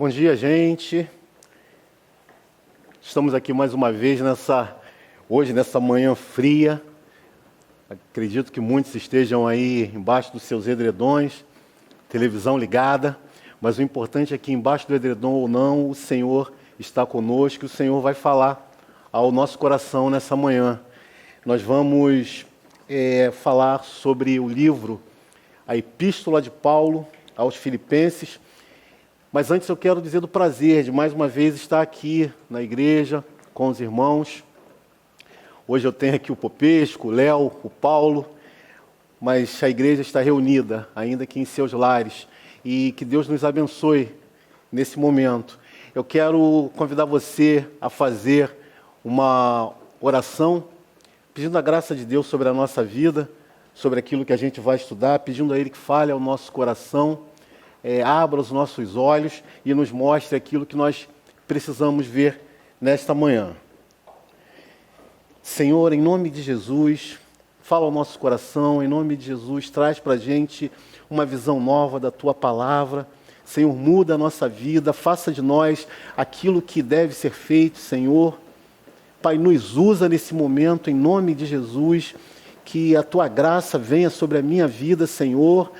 Bom dia, gente. Estamos aqui mais uma vez hoje nessa manhã fria. Acredito que muitos estejam aí embaixo dos seus edredões, televisão ligada, mas o importante é que embaixo do edredom ou não, o Senhor está conosco, o Senhor vai falar ao nosso coração nessa manhã. Nós vamos falar sobre o livro, a Epístola de Paulo aos Filipenses. Mas antes eu quero dizer do prazer de mais uma vez estar aqui na igreja com os irmãos. Hoje eu tenho aqui o Popesco, o Léo, o Paulo, mas a igreja está reunida, ainda que em seus lares, e que Deus nos abençoe nesse momento. Eu quero convidar você a fazer uma oração, pedindo a graça de Deus sobre a nossa vida, sobre aquilo que a gente vai estudar, pedindo a Ele que fale ao nosso coração, abra os nossos olhos e nos mostre aquilo que nós precisamos ver nesta manhã. Senhor, em nome de Jesus, fala ao nosso coração, em nome de Jesus, traz para a gente uma visão nova da Tua palavra. Senhor, muda a nossa vida, faça de nós aquilo que deve ser feito, Senhor. Pai, nos usa nesse momento, em nome de Jesus, que a Tua graça venha sobre a minha vida, Senhor,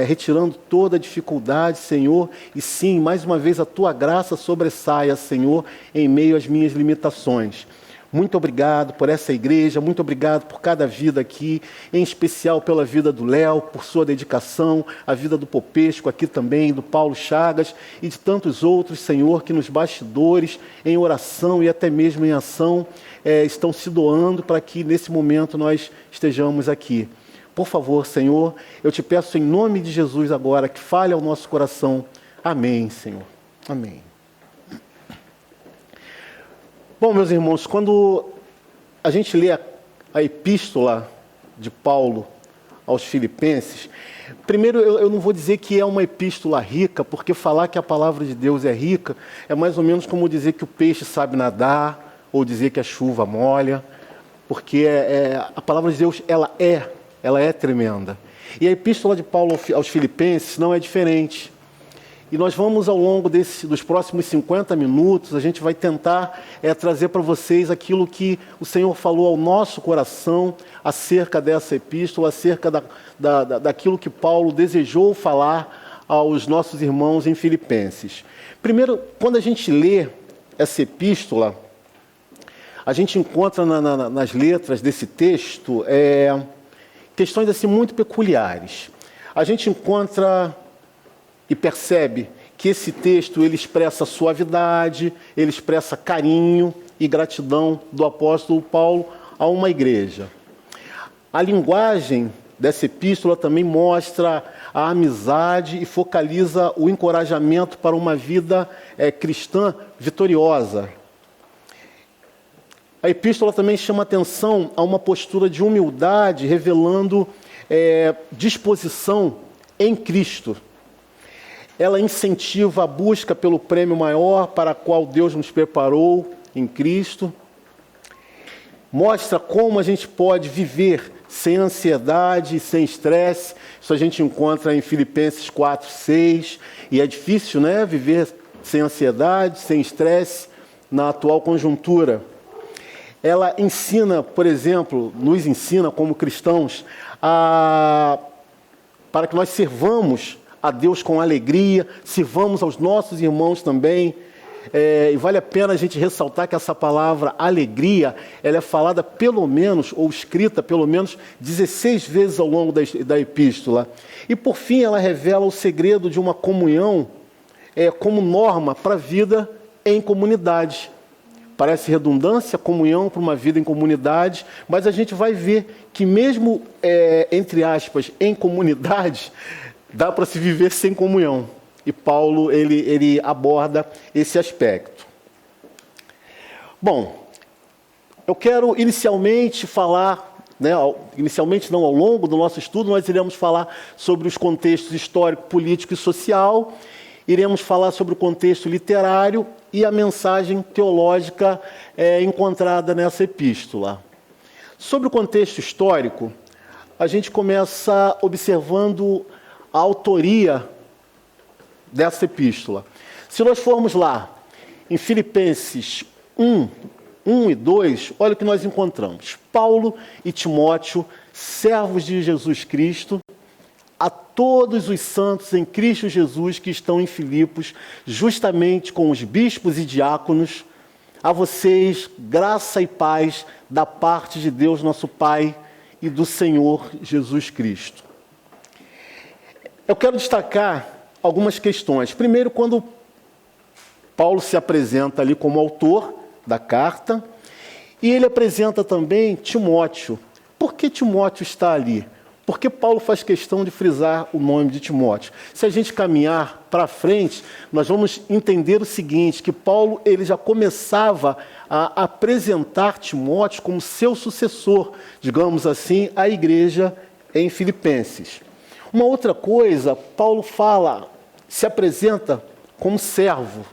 retirando toda a dificuldade, Senhor, e sim, mais uma vez, a Tua graça sobressaia, Senhor, em meio às minhas limitações. Muito obrigado por essa igreja, muito obrigado por cada vida aqui, em especial pela vida do Léo, por sua dedicação, a vida do Popesco aqui também, do Paulo Chagas e de tantos outros, Senhor, que nos bastidores, em oração e até mesmo em ação, estão se doando para que nesse momento nós estejamos aqui. Por favor, Senhor, eu te peço em nome de Jesus agora que fale ao nosso coração. Amém, Senhor. Amém. Bom, meus irmãos, quando a gente lê a epístola de Paulo aos Filipenses, primeiro eu não vou dizer que é uma epístola rica, porque falar que a palavra de Deus é rica é mais ou menos como dizer que o peixe sabe nadar, ou dizer que a chuva molha, porque a palavra de Deus ela é tremenda. E a epístola de Paulo aos Filipenses não é diferente. E nós vamos, ao longo dos próximos 50 minutos, a gente vai tentar trazer para vocês aquilo que o Senhor falou ao nosso coração acerca dessa epístola, acerca daquilo que Paulo desejou falar aos nossos irmãos em Filipenses. Primeiro, quando a gente lê essa epístola, a gente encontra nas letras desse texto questões assim muito peculiares. A gente encontra e percebe que esse texto ele expressa suavidade, ele expressa carinho e gratidão do apóstolo Paulo a uma igreja. A linguagem dessa epístola também mostra a amizade e focaliza o encorajamento para uma vida cristã vitoriosa. A epístola também chama atenção a uma postura de humildade, revelando disposição em Cristo. Ela incentiva a busca pelo prêmio maior para a qual Deus nos preparou em Cristo. Mostra como a gente pode viver sem ansiedade, sem estresse. Isso a gente encontra em Filipenses 4:6. E é difícil, né, viver sem ansiedade, sem estresse na atual conjuntura. Ela ensina, por exemplo, nos ensina como cristãos para que nós servamos a Deus com alegria, sirvamos aos nossos irmãos também. E vale a pena a gente ressaltar que essa palavra alegria, ela é falada pelo menos, ou escrita pelo menos 16 vezes ao longo da epístola. E por fim ela revela o segredo de uma comunhão como norma para a vida em comunidade. Parece redundância, comunhão para uma vida em comunidade, mas a gente vai ver que mesmo, entre aspas, em comunidade, dá para se viver sem comunhão. E Paulo, ele aborda esse aspecto. Bom, eu quero inicialmente falar, inicialmente não, ao longo do nosso estudo, nós iremos falar sobre os contextos histórico, político e social, iremos falar sobre o contexto literário e a mensagem teológica encontrada nessa epístola. Sobre o contexto histórico, a gente começa observando a autoria dessa epístola. Se nós formos lá, em Filipenses 1 e 2, olha o que nós encontramos. Paulo e Timóteo, servos de Jesus Cristo, a todos os santos em Cristo Jesus que estão em Filipos, justamente com os bispos e diáconos, a vocês graça e paz da parte de Deus nosso Pai e do Senhor Jesus Cristo. Eu quero destacar algumas questões. Primeiro, quando Paulo se apresenta ali como autor da carta, e ele apresenta também Timóteo. Por que Timóteo está ali? Por que Paulo faz questão de frisar o nome de Timóteo? Se a gente caminhar para frente, nós vamos entender o seguinte, que Paulo ele já começava a apresentar Timóteo como seu sucessor, digamos assim, à igreja em Filipenses. Uma outra coisa, Paulo se apresenta como servo.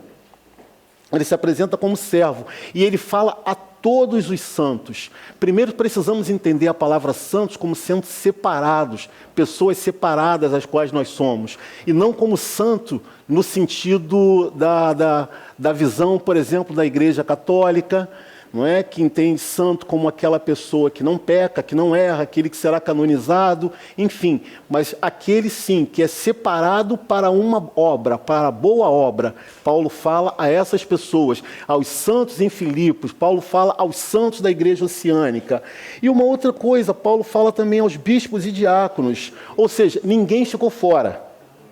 Ele se apresenta como servo e ele fala a todos os santos. Primeiro precisamos entender a palavra santos como sendo separados, pessoas separadas às quais nós somos, e não como santo no sentido da visão, por exemplo, da Igreja Católica, não é? Que entende santo como aquela pessoa que não peca, que não erra, aquele que será canonizado, enfim, mas aquele sim, que é separado para uma obra, para a boa obra. Paulo fala a essas pessoas, aos santos em Filipos, Paulo fala aos santos da igreja oceânica. E uma outra coisa, Paulo fala também aos bispos e diáconos, ou seja, ninguém ficou fora.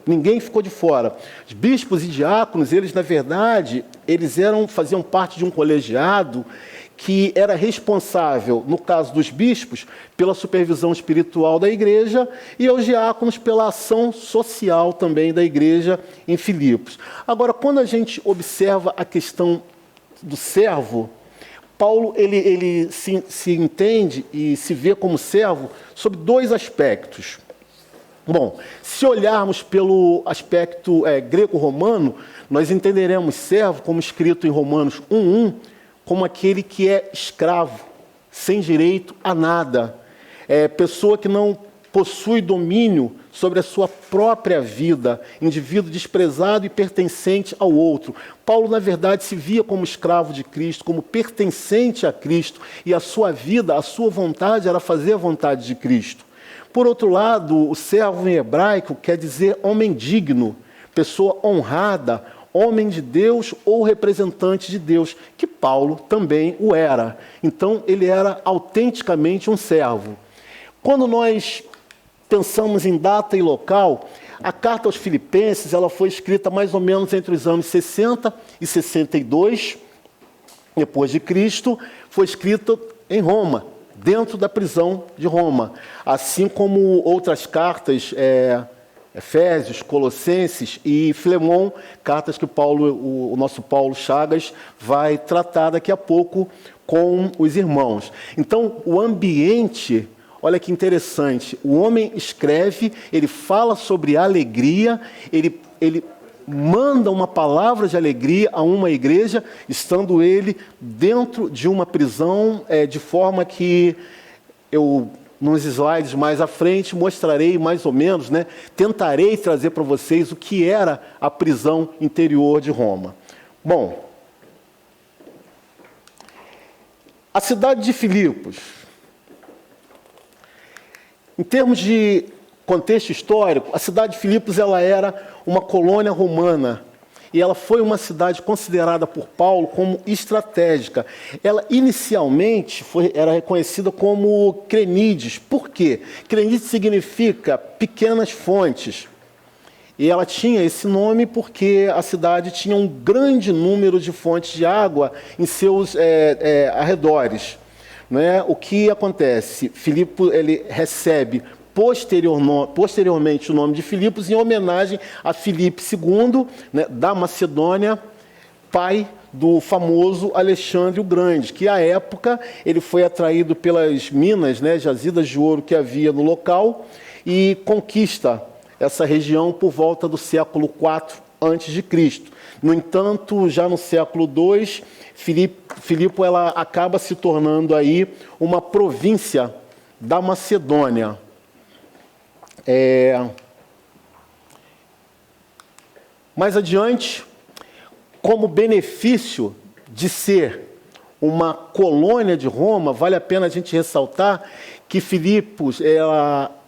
Ninguém ficou de fora. Os bispos e diáconos, eles, na verdade, faziam parte de um colegiado que era responsável, no caso dos bispos, pela supervisão espiritual da igreja e aos diáconos pela ação social também da igreja em Filipos. Agora, quando a gente observa a questão do servo, Paulo ele se entende e se vê como servo sob dois aspectos. Bom, se olharmos pelo aspecto greco-romano, nós entenderemos servo, como escrito em Romanos 1:1, como aquele que é escravo, sem direito a nada. Pessoa que não possui domínio sobre a sua própria vida, indivíduo desprezado e pertencente ao outro. Paulo, na verdade, se via como escravo de Cristo, como pertencente a Cristo, e a sua vida, a sua vontade era fazer a vontade de Cristo. Por outro lado, o servo em hebraico quer dizer homem digno, pessoa honrada, homem de Deus ou representante de Deus, que Paulo também o era. Então, ele era autenticamente um servo. Quando nós pensamos em data e local, a carta aos Filipenses ela foi escrita mais ou menos entre os anos 60 e 62, depois de Cristo, foi escrita em Roma, dentro da prisão de Roma, assim como outras cartas, Efésios, Colossenses e Filemão, cartas que o nosso Paulo Chagas vai tratar daqui a pouco com os irmãos. Então, o ambiente, olha que interessante, o homem escreve, ele fala sobre alegria, ele manda uma palavra de alegria a uma igreja, estando ele dentro de uma prisão, de forma que eu, nos slides mais à frente, mostrarei mais ou menos, tentarei trazer para vocês o que era a prisão interior de Roma. Bom, a cidade de Filipos, em termos de contexto histórico, a cidade de Filipos ela era uma colônia romana e ela foi uma cidade considerada por Paulo como estratégica. Ela inicialmente era reconhecida como Crenides. Por quê? Crenides significa pequenas fontes. E ela tinha esse nome porque a cidade tinha um grande número de fontes de água em seus arredores. O que acontece? Filipe ele recebe posteriormente o nome de Filipos, em homenagem a Filipe II, da Macedônia, pai do famoso Alexandre o Grande, que à época ele foi atraído pelas minas, jazidas de ouro que havia no local, e conquista essa região por volta do século IV a.C. No entanto, já no século II, Filipe ela acaba se tornando aí uma província da Macedônia. Mais adiante, como benefício de ser uma colônia de Roma, vale a pena a gente ressaltar que Filipos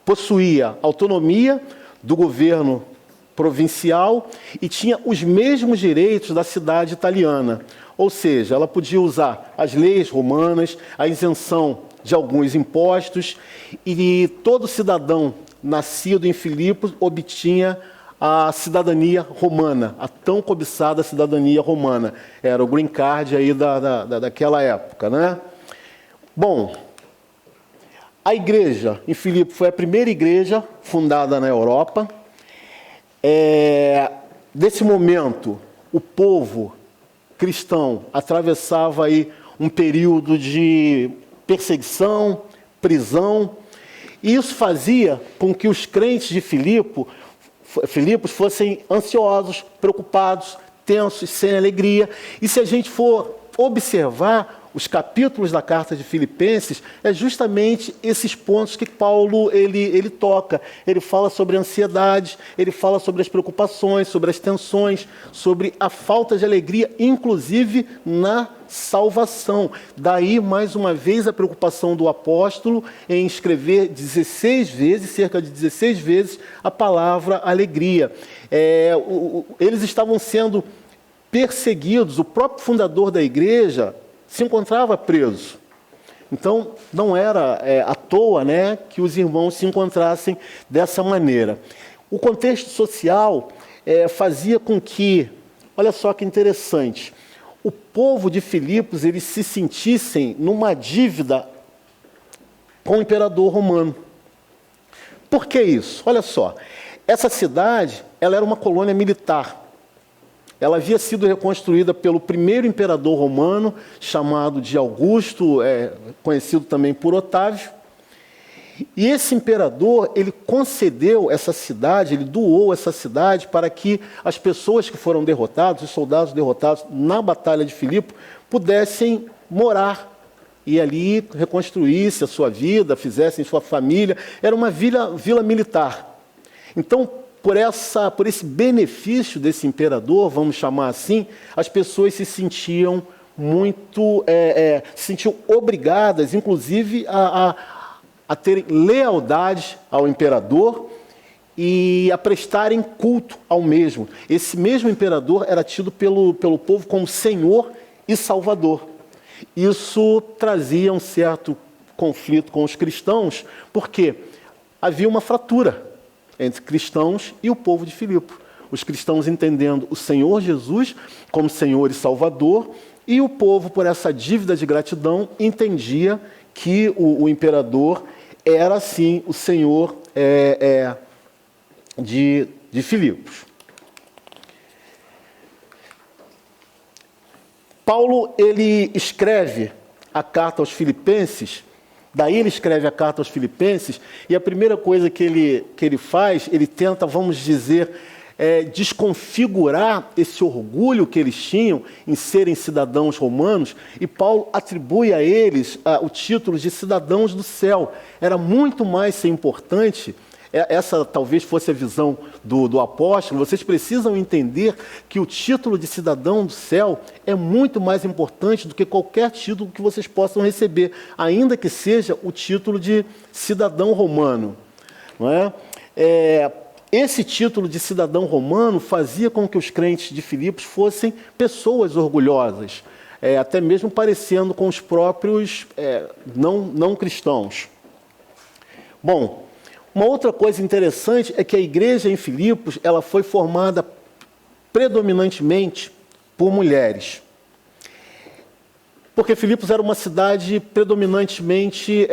possuía autonomia do governo provincial e tinha os mesmos direitos da cidade italiana. Ou seja, ela podia usar as leis romanas, a isenção de alguns impostos, e todo cidadão nascido em Filipos obtinha a cidadania romana, a tão cobiçada cidadania romana. Era o green card aí daquela época, né? Bom, a igreja em Filipos foi a primeira igreja fundada na Europa. Nesse momento, o povo cristão atravessava aí um período de perseguição, prisão, e isso fazia com que os crentes de Filipos fossem ansiosos, preocupados, tensos, sem alegria. E se a gente for observar os capítulos da carta de Filipenses, é justamente esses pontos que Paulo ele toca. Ele fala sobre a ansiedade, ele fala sobre as preocupações, sobre as tensões, sobre a falta de alegria, inclusive na salvação. Daí, mais uma vez, a preocupação do apóstolo em escrever 16 vezes, cerca de 16 vezes, a palavra alegria. Eles estavam sendo perseguidos. O próprio fundador da igreja se encontrava preso. Então, não era à toa, né, que os irmãos se encontrassem dessa maneira. O contexto social fazia com que, olha só que interessante, o povo de Filipos eles se sentissem numa dívida com o imperador romano. Por que isso? Olha só, essa cidade ela era uma colônia militar. Ela havia sido reconstruída pelo primeiro imperador romano, chamado de Augusto, conhecido também por Otávio. E esse imperador, ele concedeu essa cidade, ele doou essa cidade para que as pessoas que foram derrotadas, os soldados derrotados na Batalha de Filipe, pudessem morar e ali reconstruísse a sua vida, fizessem sua família. Era uma vila militar. Então, por esse benefício desse imperador, vamos chamar assim, as pessoas se sentiam se sentiam obrigadas, inclusive, a terem lealdade ao imperador e a prestarem culto ao mesmo. Esse mesmo imperador era tido pelo povo como Senhor e Salvador. Isso trazia um certo conflito com os cristãos, porque havia uma fratura entre cristãos e o povo de Filipe. Os cristãos entendendo o Senhor Jesus como Senhor e Salvador, e o povo, por essa dívida de gratidão, entendia que o imperador era, sim, o Senhor de Filipos. Paulo, ele escreve a carta aos Filipenses. Daí ele escreve a carta aos Filipenses, e a primeira coisa que ele faz, ele tenta, vamos dizer, desconfigurar esse orgulho que eles tinham em serem cidadãos romanos, e Paulo atribui a eles o título de cidadãos do céu. Era muito mais importante. Essa talvez fosse a visão do apóstolo. Vocês precisam entender que o título de cidadão do céu é muito mais importante do que qualquer título que vocês possam receber, ainda que seja o título de cidadão romano. Não é? Esse título de cidadão romano fazia com que os crentes de Filipos fossem pessoas orgulhosas, até mesmo parecendo com os próprios não cristãos. Bom, uma outra coisa interessante é que a igreja em Filipos ela foi formada predominantemente por mulheres. Porque Filipos era uma cidade predominantemente,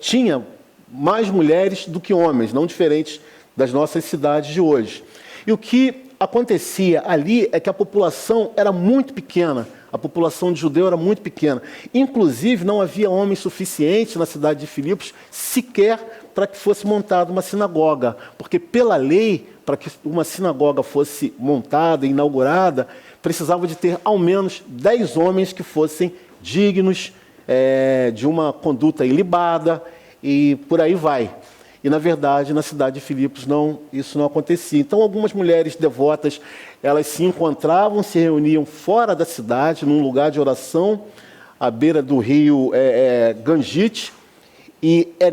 tinha mais mulheres do que homens, não diferentes das nossas cidades de hoje. E o que acontecia ali é que a população era muito pequena, a população de judeu era muito pequena. Inclusive, não havia homens suficientes na cidade de Filipos sequer para que fosse montada uma sinagoga, porque pela lei, para que uma sinagoga fosse montada, inaugurada, precisava de ter ao menos 10 homens que fossem dignos de uma conduta ilibada, e por aí vai. E, na verdade, na cidade de Filipos, isso não acontecia. Então, algumas mulheres devotas, elas se encontravam, se reuniam fora da cidade, num lugar de oração, à beira do rio Gangite. E é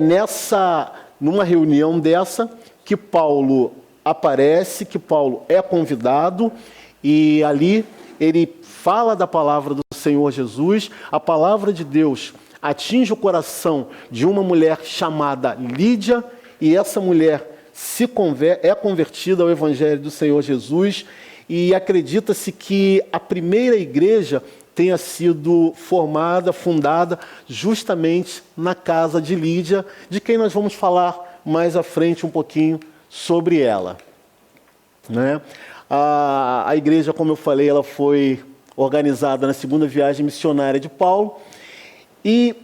numa reunião dessa, que Paulo aparece, que Paulo é convidado, e ali ele fala da palavra do Senhor Jesus. A palavra de Deus atinge o coração de uma mulher chamada Lídia, e essa mulher é convertida ao Evangelho do Senhor Jesus, e acredita-se que a primeira igreja tenha sido fundada justamente na casa de Lídia, de quem nós vamos falar mais à frente um pouquinho sobre ela. Né? A igreja, como eu falei, ela foi organizada na segunda viagem missionária de Paulo, e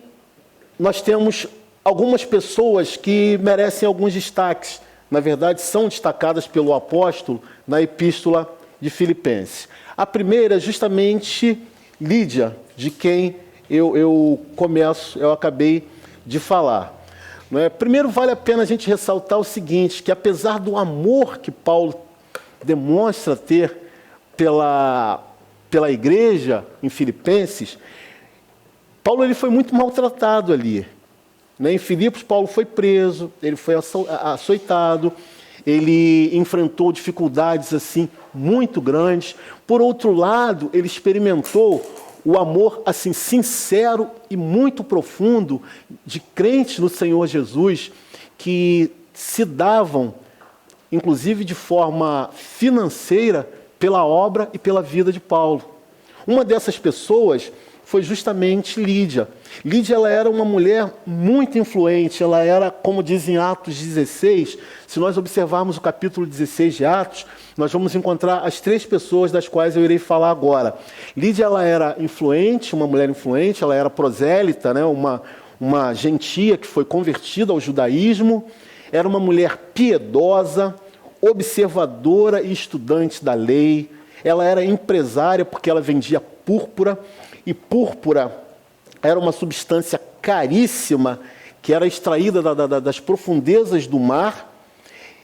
nós temos algumas pessoas que merecem alguns destaques. Na verdade, são destacadas pelo apóstolo na epístola de Filipenses. A primeira é justamente Lídia, de quem eu acabei de falar. Não é? Primeiro, vale a pena a gente ressaltar o seguinte, que apesar do amor que Paulo demonstra ter pela igreja em Filipenses, Paulo ele foi muito maltratado ali. Né? Em Filipos, Paulo foi preso, ele foi açoitado, ele enfrentou dificuldades assim muito grandes. Por outro lado, ele experimentou o amor assim sincero e muito profundo de crentes no Senhor Jesus, que se davam, inclusive de forma financeira, pela obra e pela vida de Paulo. Uma dessas pessoas foi justamente Lídia. Lídia, ela era uma mulher muito influente, ela era, como diz em Atos 16, se nós observarmos o capítulo 16 de Atos, nós vamos encontrar as 3 pessoas das quais eu irei falar agora. Lídia, ela era influente, uma mulher influente, ela era prosélita, né? uma gentia que foi convertida ao judaísmo, era uma mulher piedosa, observadora e estudante da lei, ela era empresária porque ela vendia púrpura, e púrpura era uma substância caríssima que era extraída das profundezas do mar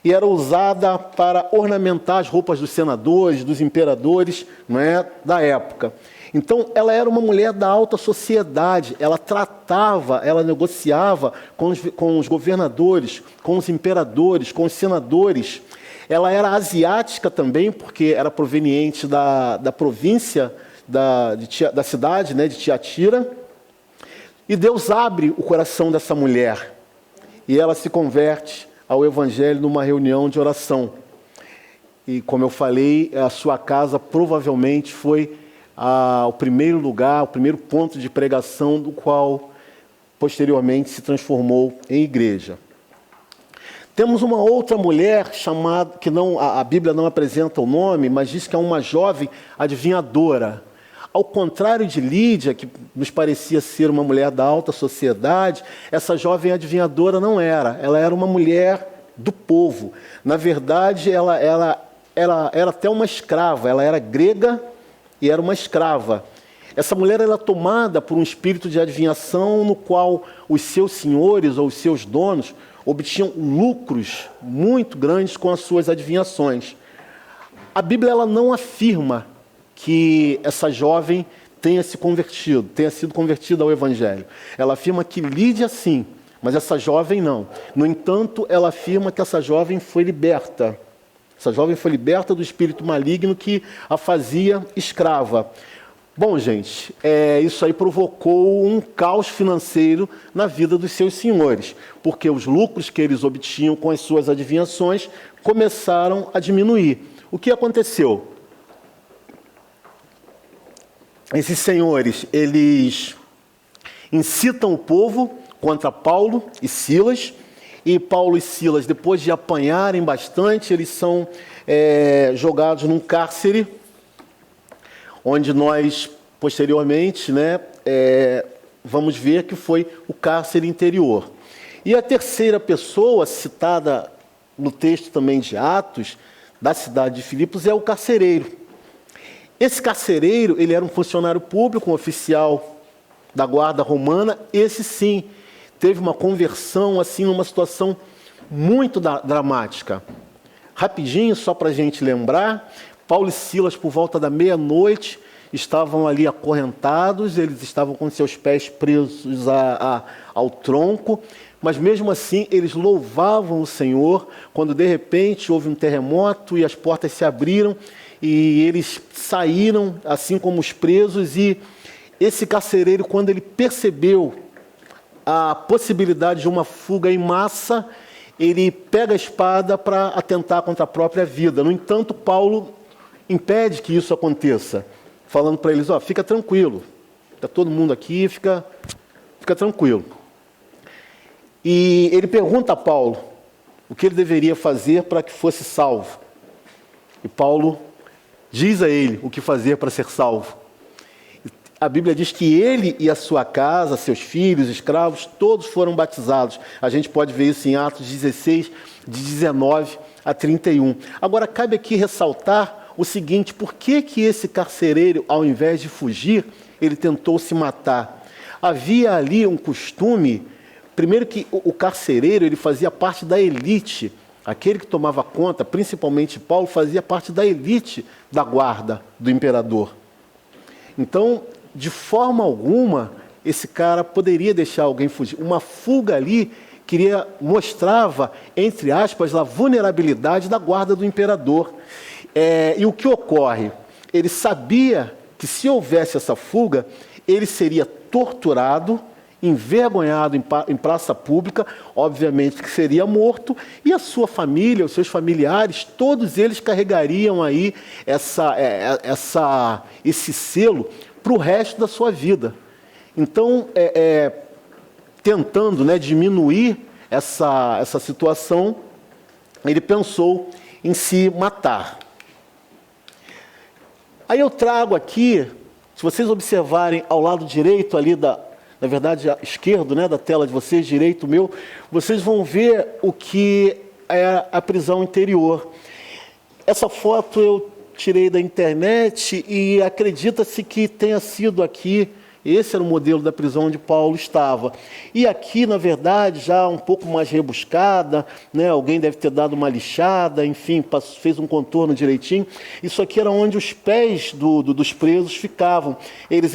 e era usada para ornamentar as roupas dos senadores, dos imperadores, não é, da época. Então, ela era uma mulher da alta sociedade, ela negociava com os governadores, com os imperadores, com os senadores. Ela era asiática também, porque era proveniente da província da cidade, né, de Tiatira. E Deus abre o coração dessa mulher e ela se converte ao Evangelho numa reunião de oração. E, como eu falei, a sua casa provavelmente foi o primeiro lugar, o primeiro ponto de pregação do qual posteriormente se transformou em igreja. Temos uma outra mulher chamada, que a Bíblia não apresenta o nome, mas diz que é uma jovem adivinhadora. Ao contrário de Lídia, que nos parecia ser uma mulher da alta sociedade, essa jovem adivinhadora não era. Ela era uma mulher do povo. Na verdade, ela era até uma escrava. Ela era grega e era uma escrava. Essa mulher era tomada por um espírito de adivinhação no qual os seus senhores ou os seus donos obtinham lucros muito grandes com as suas adivinhações. A Bíblia ela não afirma que essa jovem tenha sido convertida ao Evangelho. Ela afirma que Lídia sim, mas essa jovem não. No entanto, ela afirma que essa jovem foi liberta. Essa jovem foi liberta do espírito maligno que a fazia escrava. Bom, gente, isso aí provocou um caos financeiro na vida dos seus senhores, porque os lucros que eles obtinham com as suas adivinhações começaram a diminuir. O que aconteceu? Esses senhores, eles incitam o povo contra Paulo e Silas, e Paulo e Silas, depois de apanharem bastante, eles são jogados num cárcere, onde nós, posteriormente, vamos ver que foi o cárcere interior. E a terceira pessoa, citada no texto também de Atos, da cidade de Filipos, é o carcereiro. Esse carcereiro, ele era um funcionário público, um oficial da guarda romana. Esse sim, teve uma conversão assim numa situação muito dramática. Rapidinho, só para a gente lembrar, Paulo e Silas, por volta da meia-noite, estavam ali acorrentados, eles estavam com seus pés presos ao tronco, mas mesmo assim eles louvavam o Senhor, quando de repente houve um terremoto e as portas se abriram e eles saíram, assim como os presos, e esse carcereiro, quando ele percebeu a possibilidade de uma fuga em massa, ele pega a espada para atentar contra a própria vida. No entanto, Paulo impede que isso aconteça, falando para eles, fica tranquilo, está todo mundo aqui, fica tranquilo. E ele pergunta a Paulo o que ele deveria fazer para que fosse salvo. E Paulo diz a ele o que fazer para ser salvo. A Bíblia diz que ele e a sua casa, seus filhos, escravos, todos foram batizados. A gente pode ver isso em Atos 16, de 19 a 31. Agora, cabe aqui ressaltar o seguinte: por que esse carcereiro, ao invés de fugir, ele tentou se matar? Havia ali um costume, primeiro que o carcereiro ele fazia parte da elite, aquele que tomava conta, principalmente Paulo, fazia parte da elite da guarda do imperador. Então, de forma alguma, esse cara poderia deixar alguém fugir. Uma fuga ali mostrava, entre aspas, a vulnerabilidade da guarda do imperador. E o que ocorre? Ele sabia que se houvesse essa fuga, ele seria torturado, envergonhado em praça pública, obviamente que seria morto, e a sua família, os seus familiares, todos eles carregariam aí esse selo para o resto da sua vida. Então, tentando diminuir essa situação, ele pensou em se matar. Aí eu trago aqui, se vocês observarem ao lado direito ali na verdade, esquerdo, da tela de vocês, direito meu, vocês vão ver o que é a prisão interior. Essa foto eu tirei da internet e acredita-se que tenha sido aqui, esse era o modelo da prisão onde Paulo estava. E aqui, na verdade, já um pouco mais rebuscada, alguém deve ter dado uma lixada, enfim, fez um contorno direitinho. Isso aqui era onde os pés dos presos ficavam. Eles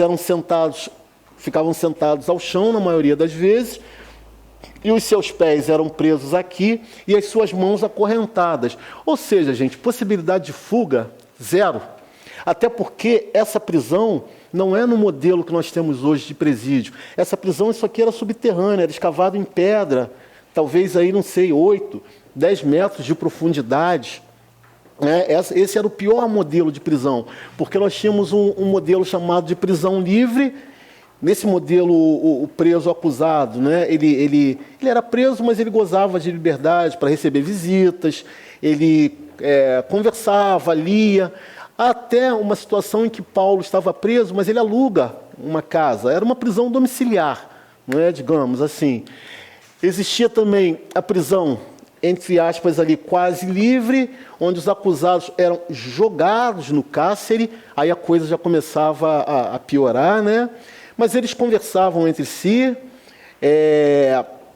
ficavam sentados ao chão, na maioria das vezes, e os seus pés eram presos aqui e as suas mãos acorrentadas. Ou seja, gente, possibilidade de fuga, zero. Até porque essa prisão não é no modelo que nós temos hoje de presídio. Essa prisão, isso aqui era subterrânea, era escavado em pedra, talvez aí, 8, 10 metros de profundidade. Esse era o pior modelo de prisão, porque nós tínhamos um modelo chamado de prisão livre. Nesse modelo, o preso acusado, ele era preso, mas ele gozava de liberdade para receber visitas, ele conversava, lia, até uma situação em que Paulo estava preso, mas ele aluga uma casa, era uma prisão domiciliar, digamos assim. Existia também a prisão, entre aspas, ali quase livre, onde os acusados eram jogados no cárcere, aí a coisa já começava a piorar, Mas eles conversavam entre si,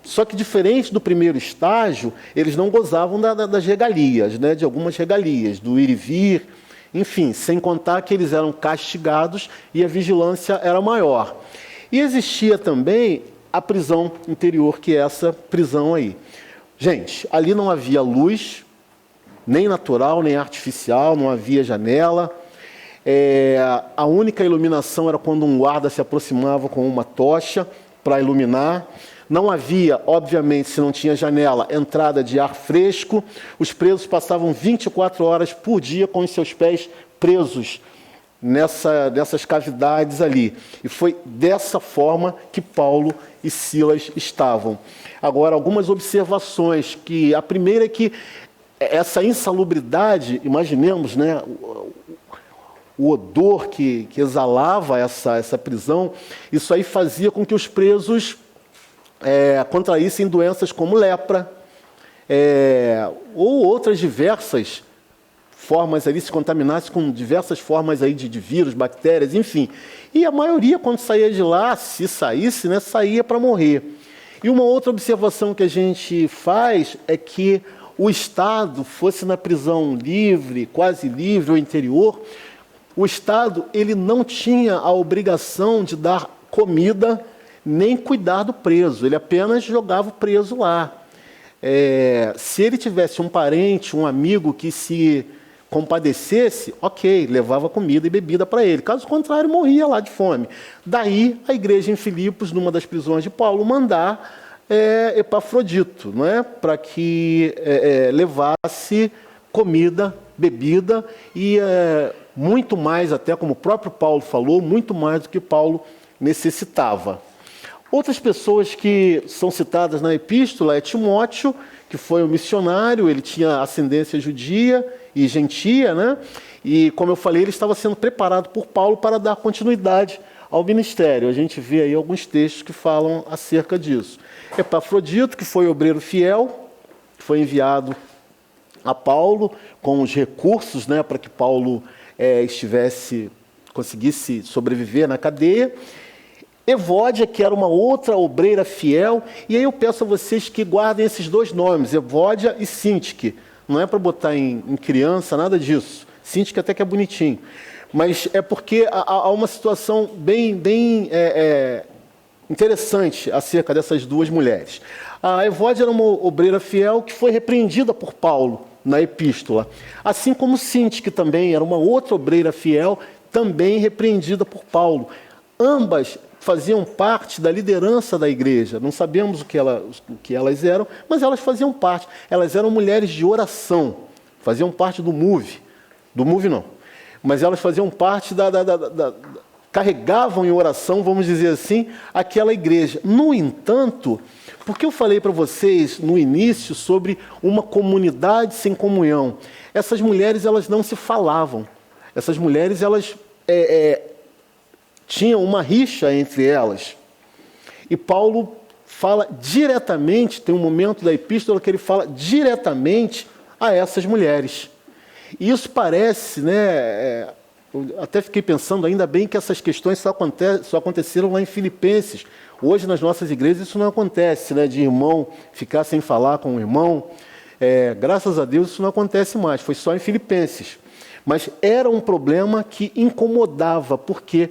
só que diferente do primeiro estágio, eles não gozavam das regalias, de algumas regalias, do ir e vir, enfim, sem contar que eles eram castigados e a vigilância era maior. E existia também a prisão interior, que é essa prisão aí. Gente, ali não havia luz, nem natural, nem artificial, não havia janela. A única iluminação era quando um guarda se aproximava com uma tocha para iluminar. Não havia, obviamente, se não tinha janela, entrada de ar fresco. Os presos passavam 24 horas por dia com os seus pés presos nessas cavidades ali. E foi dessa forma que Paulo e Silas estavam. Agora, algumas observações. A primeira é que essa insalubridade, imaginemos, o odor que exalava essa prisão, isso aí fazia com que os presos contraíssem doenças como lepra, ou outras diversas formas ali, se contaminassem com diversas formas aí de vírus, bactérias, enfim. E a maioria, quando saía de lá, se saísse, saía para morrer. E uma outra observação que a gente faz é que o Estado, fosse na prisão livre, quase livre ou interior, o Estado ele não tinha a obrigação de dar comida nem cuidar do preso, ele apenas jogava o preso lá. Se ele tivesse um parente, um amigo que se compadecesse, ok, levava comida e bebida para ele. Caso contrário, morria lá de fome. Daí, a igreja em Filipos, numa das prisões de Paulo, mandar Epafrodito, não é? Para que levasse comida, bebida e muito mais, até como o próprio Paulo falou, muito mais do que Paulo necessitava. Outras pessoas que são citadas na epístola é Timóteo, que foi um missionário, ele tinha ascendência judia e gentia, né? E, como eu falei, ele estava sendo preparado por Paulo para dar continuidade ao ministério. A gente vê aí alguns textos que falam acerca disso. Epafrodito, que foi obreiro fiel, foi enviado a Paulo com os recursos, né, para que Paulo conseguisse sobreviver na cadeia. Evódia, que era uma outra obreira fiel, e aí eu peço a vocês que guardem esses dois nomes, Evódia e Sintique. Não é para botar em criança, nada disso. Sintique até que é bonitinho. Mas é porque há uma situação bem interessante acerca dessas duas mulheres. A Evódia era uma obreira fiel que foi repreendida por Paulo na epístola. Assim como Sintique também era uma outra obreira fiel, também repreendida por Paulo. Ambas faziam parte da liderança da igreja. Não sabemos o que elas eram, mas elas faziam parte. Elas eram mulheres de oração, faziam parte do MOVE. Do MOVE não, mas elas faziam parte carregavam em oração, vamos dizer assim, aquela igreja. No entanto, porque eu falei para vocês no início sobre uma comunidade sem comunhão, essas mulheres elas não se falavam. Essas mulheres elas tinham uma rixa entre elas. E Paulo fala diretamente, tem um momento da epístola que ele fala diretamente a essas mulheres. E isso parece, né? Eu até fiquei pensando, ainda bem que essas questões só aconteceram lá em Filipenses. Hoje, nas nossas igrejas, isso não acontece, né? De irmão ficar sem falar com o irmão. Graças a Deus, isso não acontece mais. Foi só em Filipenses. Mas era um problema que incomodava, porque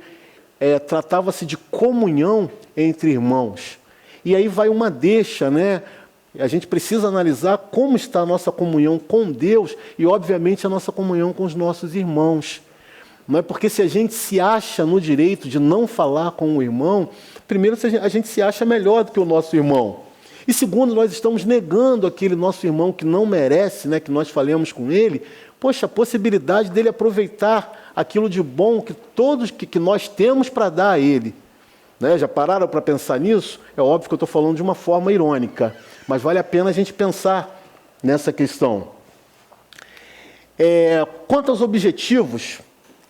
tratava-se de comunhão entre irmãos. E aí vai uma deixa, né? A gente precisa analisar como está a nossa comunhão com Deus e, obviamente, a nossa comunhão com os nossos irmãos. Não é porque se a gente se acha no direito de não falar com o irmão, primeiro, a gente se acha melhor do que o nosso irmão. E segundo, nós estamos negando aquele nosso irmão que não merece, né, que nós falemos com ele, a possibilidade dele aproveitar aquilo de bom que nós temos para dar a ele. Né? Já pararam para pensar nisso? É óbvio que eu estou falando de uma forma irônica, mas vale a pena a gente pensar nessa questão. Quanto aos objetivos,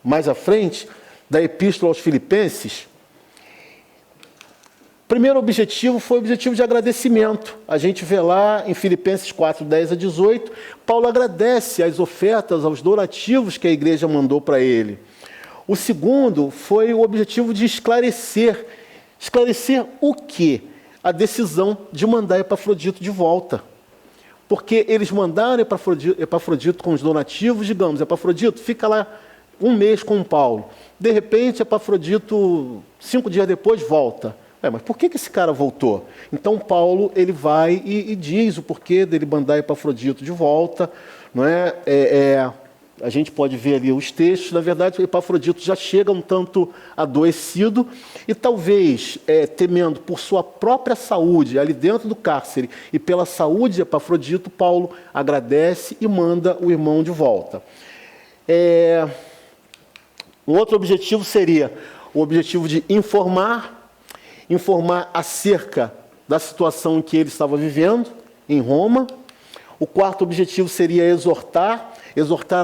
mais à frente, da Epístola aos Filipenses, o primeiro objetivo foi o objetivo de agradecimento. A gente vê lá em Filipenses 4, 10 a 18, Paulo agradece as ofertas, aos donativos que a igreja mandou para ele. O segundo foi o objetivo de esclarecer. Esclarecer o quê? A decisão de mandar Epafrodito de volta. Porque eles mandaram Epafrodito com os donativos, digamos, Epafrodito fica lá um mês com Paulo. De repente, Epafrodito, 5 dias depois, volta. Mas por que esse cara voltou? Então, Paulo ele vai e diz o porquê dele mandar Epafrodito de volta. Não é? A gente pode ver ali os textos. Na verdade, o Epafrodito já chega um tanto adoecido e talvez temendo por sua própria saúde ali dentro do cárcere e pela saúde de Epafrodito, Paulo agradece e manda o irmão de volta. Um outro objetivo seria o objetivo de informar acerca da situação em que ele estava vivendo em Roma. O quarto objetivo seria exortar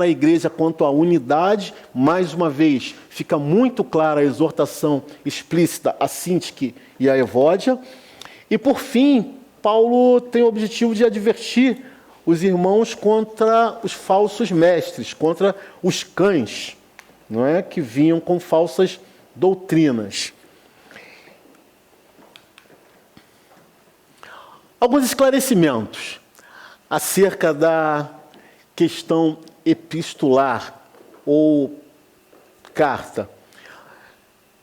a igreja quanto à unidade. Mais uma vez, fica muito clara a exortação explícita a Sintique e a Evódia. E, por fim, Paulo tem o objetivo de advertir os irmãos contra os falsos mestres, contra os cães, não é? Que vinham com falsas doutrinas. Alguns esclarecimentos acerca da questão epistolar ou carta.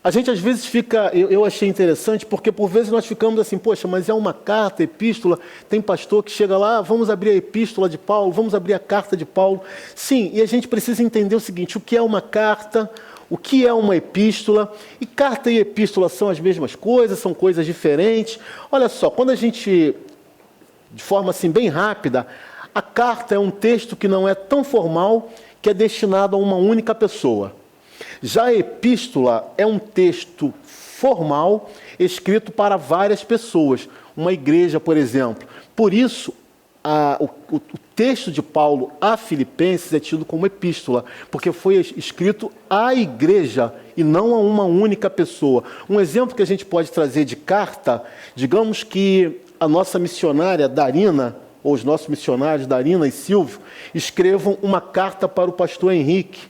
A gente às vezes fica, eu achei interessante, porque por vezes nós ficamos assim, poxa, mas é uma carta, epístola, tem pastor que chega lá, vamos abrir a epístola de Paulo, vamos abrir a carta de Paulo. Sim, e a gente precisa entender o seguinte, o que é uma carta, o que é uma epístola, e carta e epístola são as mesmas coisas, são coisas diferentes. Olha só, quando a gente, de forma assim bem rápida, a carta é um texto que não é tão formal, que é destinado a uma única pessoa. Já a epístola é um texto formal, escrito para várias pessoas, uma igreja, por exemplo. Por isso, o texto de Paulo a Filipenses é tido como epístola, porque foi escrito à igreja e não a uma única pessoa. Um exemplo que a gente pode trazer de carta, digamos que a nossa missionária Darina, ou os nossos missionários Darina e Silvio, escrevam uma carta para o pastor Henrique.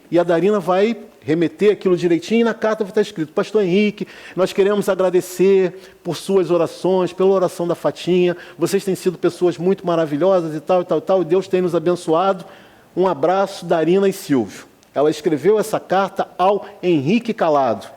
E a Darina vai remeter aquilo direitinho e na carta vai estar escrito: Pastor Henrique, nós queremos agradecer por suas orações, pela oração da Fatinha. Vocês têm sido pessoas muito maravilhosas e tal, e tal, e tal. E Deus tem nos abençoado. Um abraço, Darina e Silvio. Ela escreveu essa carta ao Henrique Calado.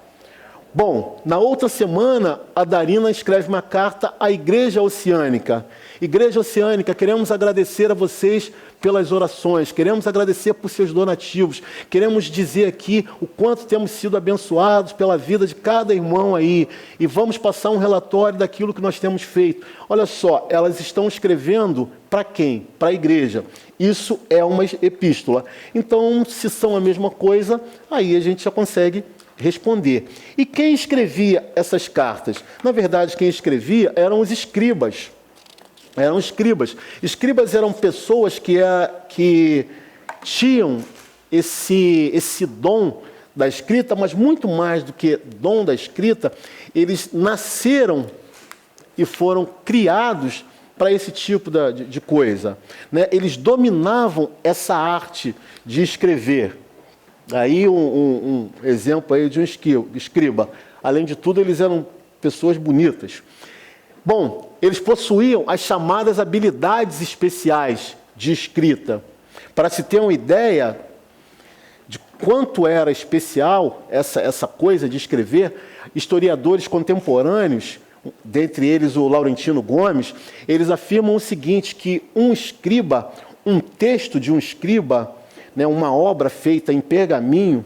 Bom, na outra semana, a Darina escreve uma carta à Igreja Oceânica. Igreja Oceânica, queremos agradecer a vocês pelas orações, queremos agradecer por seus donativos, queremos dizer aqui o quanto temos sido abençoados pela vida de cada irmão aí, e vamos passar um relatório daquilo que nós temos feito. Olha só, elas estão escrevendo para quem? Para a igreja. Isso é uma epístola. Então, se são a mesma coisa, aí a gente já consegue responder. E quem escrevia essas cartas? Na verdade, quem escrevia eram os escribas. Eram escribas. Escribas eram pessoas que tinham esse dom da escrita, mas muito mais do que dom da escrita, eles nasceram e foram criados para esse tipo de coisa, né? Eles dominavam essa arte de escrever. Aí um exemplo aí de um escriba. Além de tudo, eles eram pessoas bonitas. Bom, eles possuíam as chamadas habilidades especiais de escrita. Para se ter uma ideia de quanto era especial essa coisa de escrever, historiadores contemporâneos, dentre eles o Laurentino Gomes, eles afirmam o seguinte, que um escriba, um texto de um escriba, né, uma obra feita em pergaminho,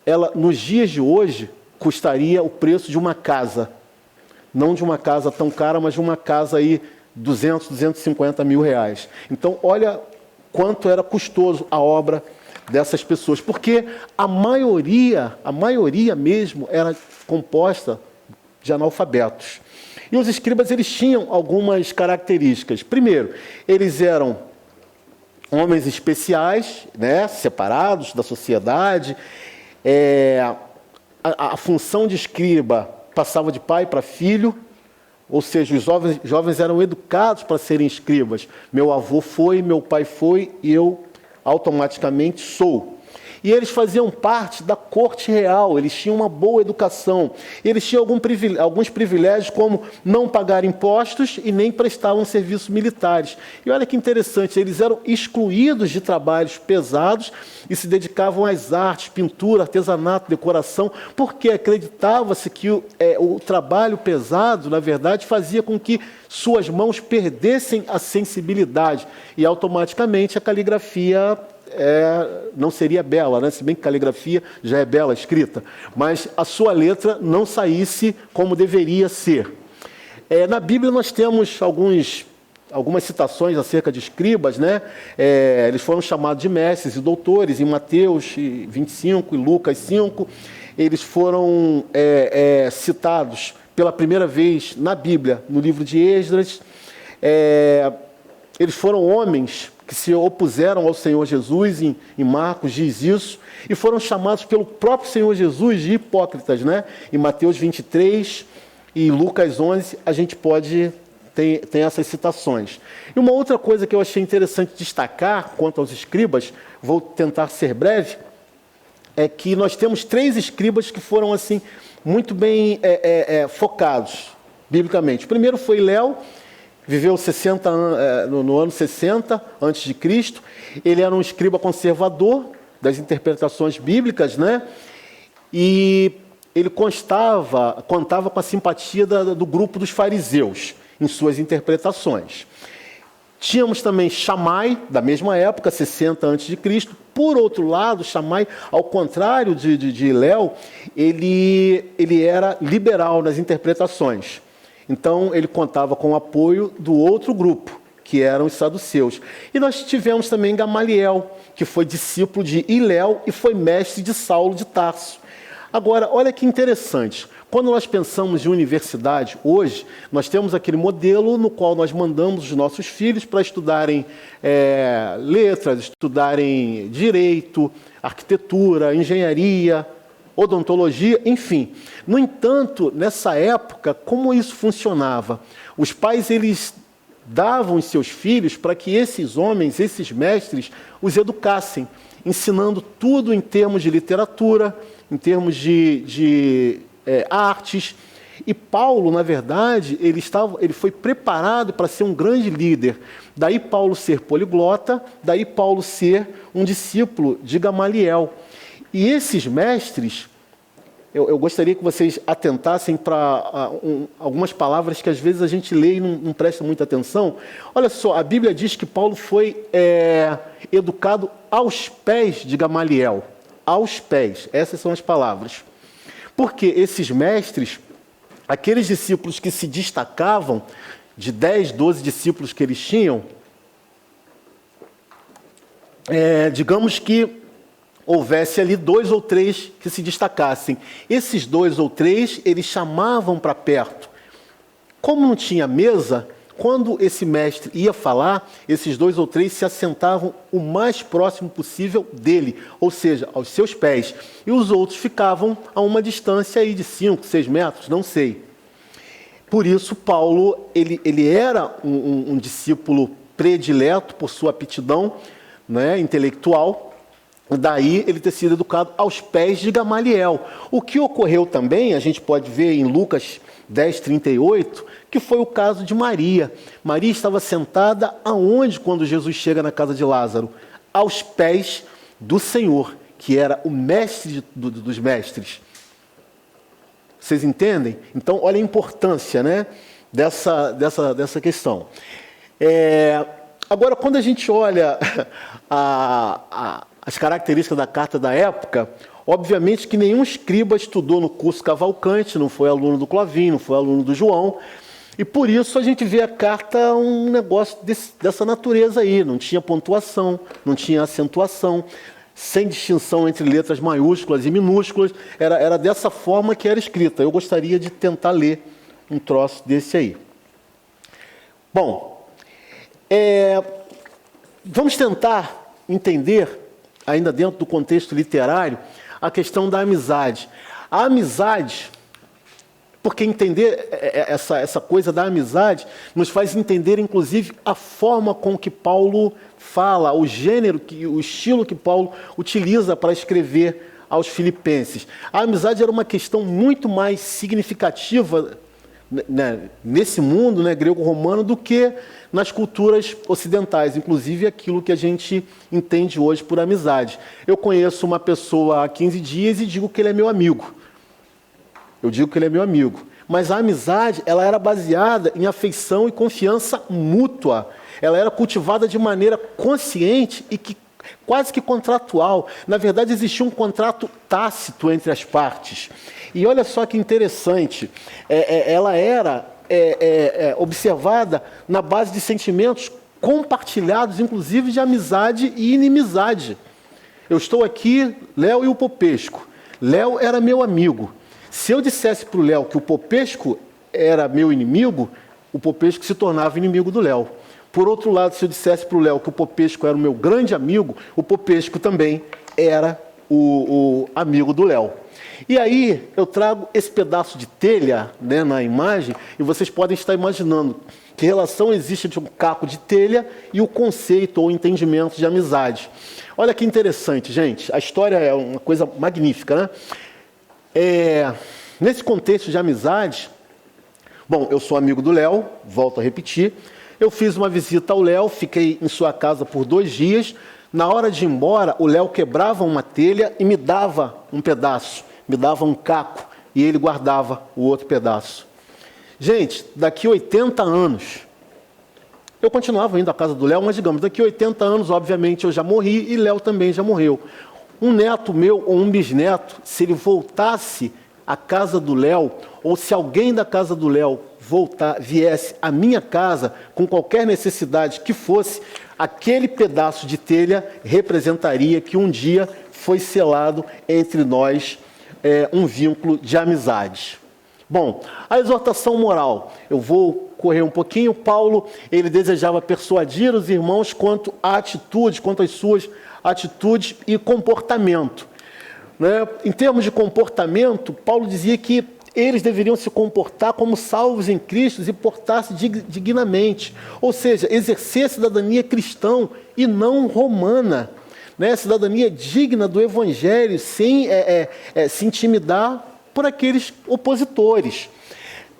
ela, nos dias de hoje, custaria o preço de uma casa. Não de uma casa tão cara, mas de uma casa aí, 250 mil reais. Então, olha quanto era custoso a obra dessas pessoas. Porque a maioria mesmo, era composta de analfabetos. E os escribas, eles tinham algumas características. Primeiro, eles eram homens especiais, né, separados da sociedade. A função de escriba passava de pai para filho, ou seja, os jovens eram educados para serem escribas. Meu avô foi, meu pai foi, e eu automaticamente sou. E eles faziam parte da corte real, eles tinham uma boa educação. Eles tinham alguns privilégios, como não pagar impostos e nem prestavam serviços militares. E olha que interessante, eles eram excluídos de trabalhos pesados e se dedicavam às artes, pintura, artesanato, decoração, porque acreditava-se que o trabalho pesado, na verdade, fazia com que suas mãos perdessem a sensibilidade e automaticamente a caligrafia não seria bela, né? Se bem que caligrafia já é bela escrita, mas a sua letra não saísse como deveria ser. Na Bíblia nós temos algumas citações acerca de escribas, né? Eles foram chamados de mestres e doutores em Mateus 25 e Lucas 5. Eles foram citados pela primeira vez na Bíblia, no livro de Esdras. Eles foram homens que se opuseram ao Senhor Jesus, em Marcos diz isso, e foram chamados pelo próprio Senhor Jesus de hipócritas, né? Em Mateus 23 e Lucas 11, a gente tem essas citações. E uma outra coisa que eu achei interessante destacar quanto aos escribas, vou tentar ser breve, é que nós temos 3 escribas que foram assim muito bem focados, biblicamente. O primeiro foi Léo, viveu 60 no ano 60 a.C. Ele era um escriba conservador das interpretações bíblicas, né? E ele contava com a simpatia do grupo dos fariseus em suas interpretações. Tínhamos também Shammai, da mesma época, 60 a.C. Por outro lado, Shammai, ao contrário de Léo, ele era liberal nas interpretações. Então, ele contava com o apoio do outro grupo, que eram os saduceus. E nós tivemos também Gamaliel, que foi discípulo de Hilel e foi mestre de Saulo de Tarso. Agora, olha que interessante. Quando nós pensamos em universidade, hoje, nós temos aquele modelo no qual nós mandamos os nossos filhos para estudarem letras, estudarem direito, arquitetura, engenharia, odontologia, enfim. No entanto, nessa época, como isso funcionava? Os pais, eles davam os seus filhos para que esses homens, esses mestres, os educassem, ensinando tudo em termos de literatura, em termos de artes. E Paulo, na verdade, ele foi preparado para ser um grande líder. Daí Paulo ser poliglota, daí Paulo ser um discípulo de Gamaliel. E esses mestres, eu gostaria que vocês atentassem para algumas palavras que às vezes a gente lê e não presta muita atenção. Olha só, a Bíblia diz que Paulo foi educado aos pés de Gamaliel. Aos pés, essas são as palavras. Porque esses mestres, aqueles discípulos que se destacavam, de 10, 12 discípulos que eles tinham, digamos que houvesse ali 2 ou 3 que se destacassem. Esses 2 ou 3, eles chamavam para perto. Como não tinha mesa, quando esse mestre ia falar, esses 2 ou 3 se assentavam o mais próximo possível dele, ou seja, aos seus pés. E os outros ficavam a uma distância aí de 5, 6 metros, não sei. Por isso, Paulo, ele era um discípulo predileto por sua aptidão, né, intelectual. Daí ele ter sido educado aos pés de Gamaliel. O que ocorreu também, a gente pode ver em Lucas 10, 38, que foi o caso de Maria. Maria estava sentada aonde quando Jesus chega na casa de Lázaro? Aos pés do Senhor, que era o mestre dos mestres. Vocês entendem? Então, olha a importância, né, dessa questão. Agora, quando a gente olha as características da carta da época, obviamente que nenhum escriba estudou no curso Cavalcante, não foi aluno do Clavim, não foi aluno do João, e por isso a gente vê a carta um negócio dessa natureza aí, não tinha pontuação, não tinha acentuação, sem distinção entre letras maiúsculas e minúsculas, era dessa forma que era escrita. Eu gostaria de tentar ler um troço desse aí. Bom, vamos tentar entender, ainda dentro do contexto literário, a questão da amizade. A amizade, porque entender essa coisa da amizade nos faz entender, inclusive, a forma com que Paulo fala, o gênero, o estilo que Paulo utiliza para escrever aos filipenses. A amizade era uma questão muito mais significativa, né, nesse mundo, né, grego-romano, do que nas culturas ocidentais, inclusive aquilo que a gente entende hoje por amizade. Eu conheço uma pessoa há 15 dias e digo que ele é meu amigo. Eu digo que ele é meu amigo. Mas a amizade, ela era baseada em afeição e confiança mútua. Ela era cultivada de maneira consciente e quase que contratual. Na verdade, existia um contrato tácito entre as partes. E olha só que interessante, ela era observada na base de sentimentos compartilhados, inclusive de amizade e inimizade. Eu estou aqui, Léo e o Popesco. Léo era meu amigo. Se eu dissesse para o Léo que o Popesco era meu inimigo, o Popesco se tornava inimigo do Léo. Por outro lado, se eu dissesse para o Léo que o Popesco era o meu grande amigo, o Popesco também era o amigo do Léo. E aí eu trago esse pedaço de telha, né, na imagem, e vocês podem estar imaginando que relação existe entre um caco de telha e o conceito ou entendimento de amizade. Olha que interessante, gente. A história é uma coisa magnífica, né? Nesse contexto de amizade, Bom, eu sou amigo do Léo, volto a repetir. Eu fiz uma visita ao Léo, fiquei em sua casa por 2 dias. Na hora de ir embora, o Léo quebrava uma telha e me dava um pedaço, me dava um caco, e ele guardava o outro pedaço. Gente, daqui 80 anos, eu continuava indo à casa do Léo, mas digamos, daqui 80 anos, obviamente, eu já morri e Léo também já morreu. Um neto meu ou um bisneto, se ele voltasse à casa do Léo, ou se alguém da casa do Léo viesse à minha casa com qualquer necessidade que fosse, aquele pedaço de telha representaria que um dia foi selado entre nós um vínculo de amizade. Bom, a exortação moral. Eu vou correr um pouquinho. Paulo, ele desejava persuadir os irmãos quanto à atitude, quanto às suas atitudes e comportamento. Né? Em termos de comportamento, Paulo dizia que eles deveriam se comportar como salvos em Cristo e portar-se dignamente. Ou seja, exercer a cidadania cristã e não romana. Né? Cidadania digna do Evangelho, sem se intimidar por aqueles opositores.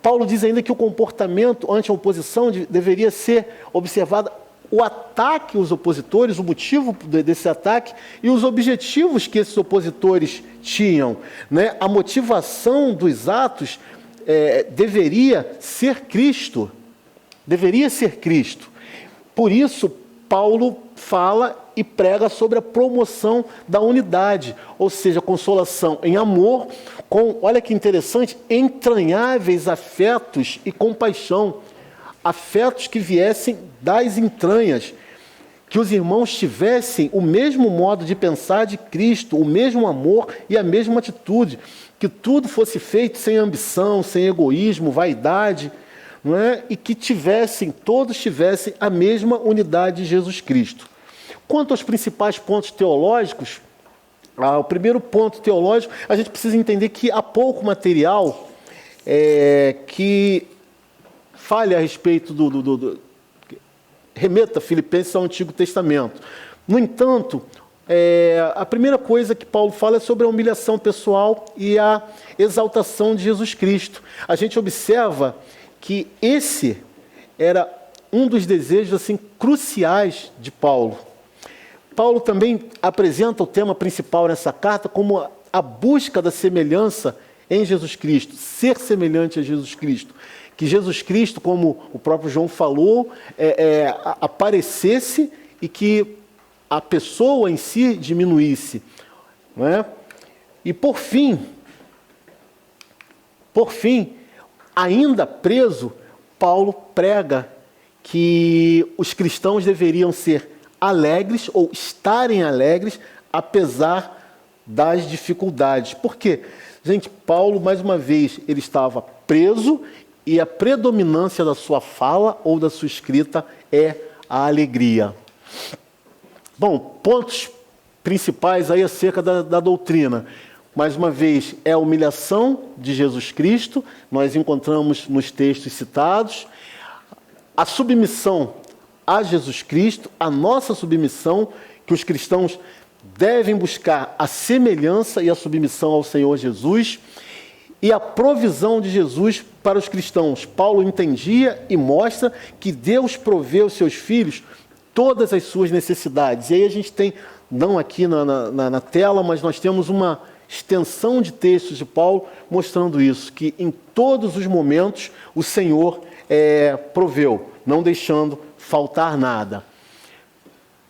Paulo diz ainda que o comportamento ante a oposição deveria ser observado o ataque aos opositores, o motivo desse ataque e os objetivos que esses opositores tinham. Né? A motivação dos atos deveria ser Cristo. Deveria ser Cristo. Por isso, Paulo fala e prega sobre a promoção da unidade, ou seja, consolação em amor, com, olha que interessante, entranháveis afetos e compaixão. Afetos que viessem das entranhas, que os irmãos tivessem o mesmo modo de pensar de Cristo, o mesmo amor e a mesma atitude, que tudo fosse feito sem ambição, sem egoísmo, vaidade, não é? E que todos tivessem a mesma unidade de Jesus Cristo. Quanto aos principais pontos teológicos, o primeiro ponto teológico, a gente precisa entender que há pouco material que fale a respeito remeta Filipenses ao Antigo Testamento. No entanto, a primeira coisa que Paulo fala é sobre a humilhação pessoal e a exaltação de Jesus Cristo. A gente observa que esse era um dos desejos assim, cruciais de Paulo. Paulo também apresenta o tema principal nessa carta como a busca da semelhança em Jesus Cristo, ser semelhante a Jesus Cristo. Que Jesus Cristo, como o próprio João falou, aparecesse e que a pessoa em si diminuísse. Não é? E por fim, ainda preso, Paulo prega que os cristãos deveriam ser alegres ou estarem alegres apesar das dificuldades. Por quê? Gente, Paulo, mais uma vez, ele estava preso e a predominância da sua fala ou da sua escrita é a alegria. Bom, pontos principais aí acerca da doutrina. Mais uma vez, é a humilhação de Jesus Cristo, nós encontramos nos textos citados. A submissão a Jesus Cristo, a nossa submissão, que os cristãos devem buscar a semelhança e a submissão ao Senhor Jesus, e a provisão de Jesus para os cristãos. Paulo entendia e mostra que Deus provê aos seus filhos todas as suas necessidades. E aí a gente tem, não aqui na tela, mas nós temos uma extensão de textos de Paulo mostrando isso, que em todos os momentos o Senhor proveu, não deixando faltar nada.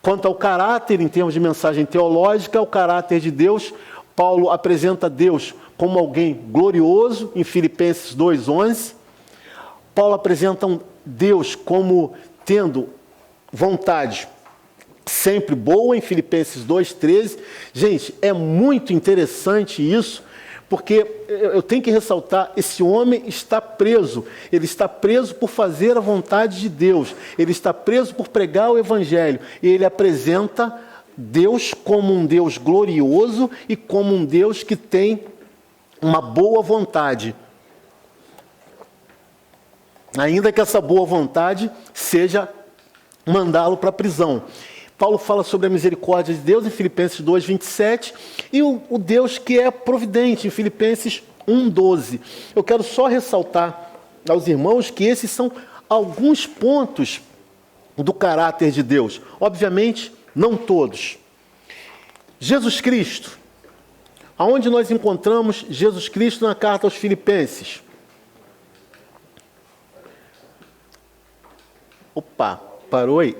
Quanto ao caráter, em termos de mensagem teológica, o caráter de Deus, Paulo apresenta Deus como alguém glorioso, em Filipenses 2:11. Paulo apresenta Deus como tendo vontade sempre boa, em Filipenses 2:13. Gente, é muito interessante isso, porque eu tenho que ressaltar, esse homem está preso. Ele está preso por fazer a vontade de Deus. Ele está preso por pregar o Evangelho. E ele apresenta Deus como um Deus glorioso e como um Deus que tem uma boa vontade. Ainda que essa boa vontade seja mandá-lo para a prisão. Paulo fala sobre a misericórdia de Deus em Filipenses 2:27 e o Deus que é providente em Filipenses 1:12. Eu quero só ressaltar aos irmãos que esses são alguns pontos do caráter de Deus. Obviamente, não todos. Jesus Cristo. Aonde nós encontramos Jesus Cristo na carta aos Filipenses? Opa, parou aí?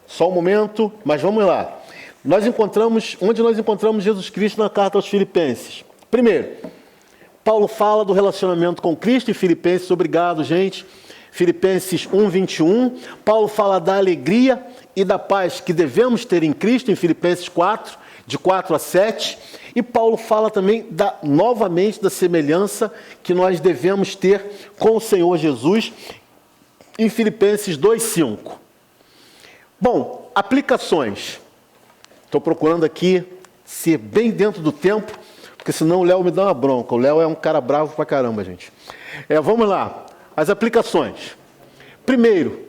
Só um momento, mas vamos lá. Onde nós encontramos Jesus Cristo na carta aos Filipenses? Primeiro, Paulo fala do relacionamento com Cristo em Filipenses, obrigado, gente. Filipenses 1:21. Paulo fala da alegria e da paz que devemos ter em Cristo em Filipenses 4, de 4 a 7. E Paulo fala também novamente da semelhança que nós devemos ter com o Senhor Jesus em Filipenses 2:5. Bom, aplicações. Estou procurando aqui ser bem dentro do tempo, porque senão o Léo me dá uma bronca. O Léo é um cara bravo pra caramba, gente. Vamos lá, as aplicações. Primeiro,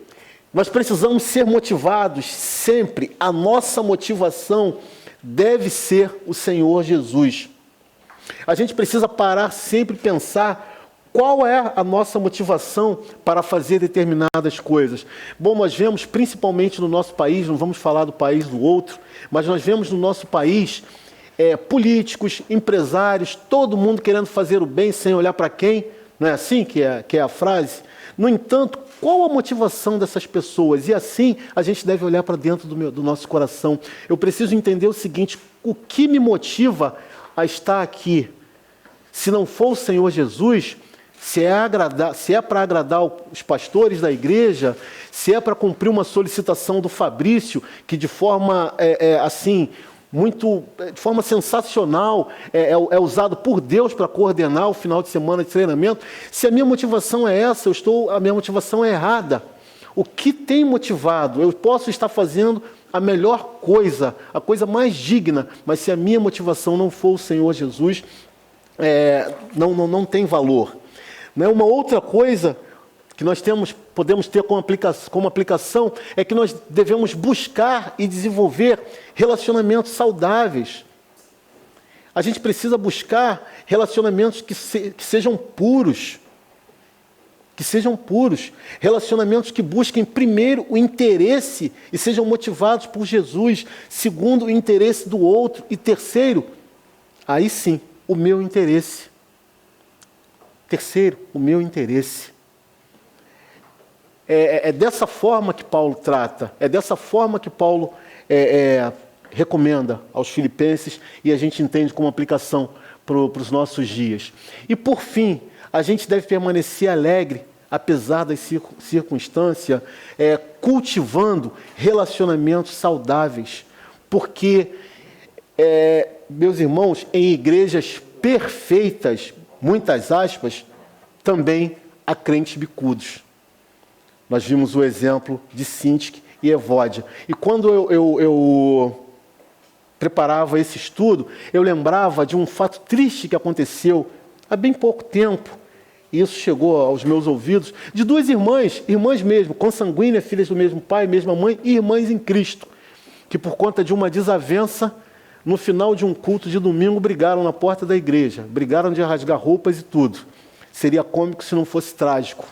nós precisamos ser motivados sempre. A nossa motivação deve ser o Senhor Jesus. A gente precisa parar sempre e pensar qual é a nossa motivação para fazer determinadas coisas. Bom, nós vemos principalmente no nosso país, não vamos falar do país do outro, mas nós vemos no nosso país políticos, empresários, todo mundo querendo fazer o bem sem olhar para quem. Não é assim que é a frase? No entanto, qual a motivação dessas pessoas? E assim a gente deve olhar para dentro do nosso coração. Eu preciso entender o seguinte: o que me motiva a estar aqui? Se não for o Senhor Jesus, se é para agradar os pastores da igreja, se é para cumprir uma solicitação do Fabrício, que de forma de forma sensacional, é usado por Deus para coordenar o final de semana de treinamento. Se a minha motivação é essa, a minha motivação é errada. O que tem motivado? Eu posso estar fazendo a melhor coisa, a coisa mais digna, mas se a minha motivação não for o Senhor Jesus, não tem valor. Uma outra coisa que nós podemos ter como aplicação é que nós devemos buscar e desenvolver relacionamentos saudáveis. A gente precisa buscar relacionamentos que sejam puros. Que sejam puros. Relacionamentos que busquem, primeiro, o interesse e sejam motivados por Jesus. Segundo, o interesse do outro. E terceiro, aí sim, o meu interesse. Terceiro, o meu interesse. É dessa forma que Paulo trata, é dessa forma que Paulo recomenda aos filipenses e a gente entende como aplicação para os nossos dias. E por fim, a gente deve permanecer alegre, apesar das circunstâncias, cultivando relacionamentos saudáveis, porque, meus irmãos, em igrejas perfeitas, muitas aspas, também há crentes bicudos. Nós vimos o exemplo de Sintik e Evódia. E quando eu preparava esse estudo, eu lembrava de um fato triste que aconteceu há bem pouco tempo, e isso chegou aos meus ouvidos, de duas irmãs mesmo, consanguíneas, filhas do mesmo pai, mesma mãe, e irmãs em Cristo, que por conta de uma desavença, no final de um culto de domingo, brigaram na porta da igreja, brigaram de rasgar roupas e tudo. Seria cômico se não fosse trágico.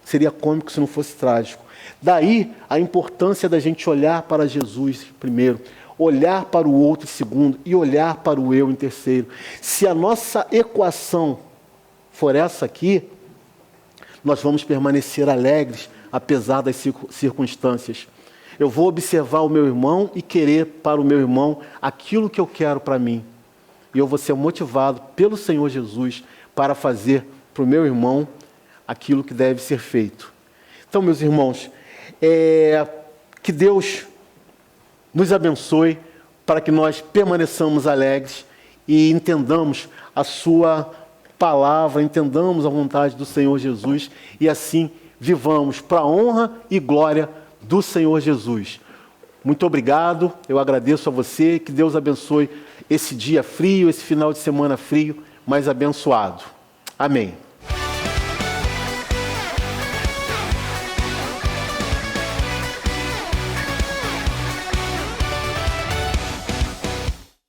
Seria cômico se não fosse trágico. Daí a importância da gente olhar para Jesus primeiro, olhar para o outro em segundo e olhar para o eu em terceiro. Se a nossa equação for essa aqui, nós vamos permanecer alegres apesar das circunstâncias. Eu vou observar o meu irmão e querer para o meu irmão aquilo que eu quero para mim. E eu vou ser motivado pelo Senhor Jesus para fazer para o meu irmão aquilo que deve ser feito. Então, meus irmãos, que Deus nos abençoe para que nós permaneçamos alegres e entendamos a sua palavra, entendamos a vontade do Senhor Jesus e assim vivamos para a honra e glória do Senhor Jesus. Muito obrigado, eu agradeço a você, que Deus abençoe esse dia frio, esse final de semana frio, mas abençoado. Amém.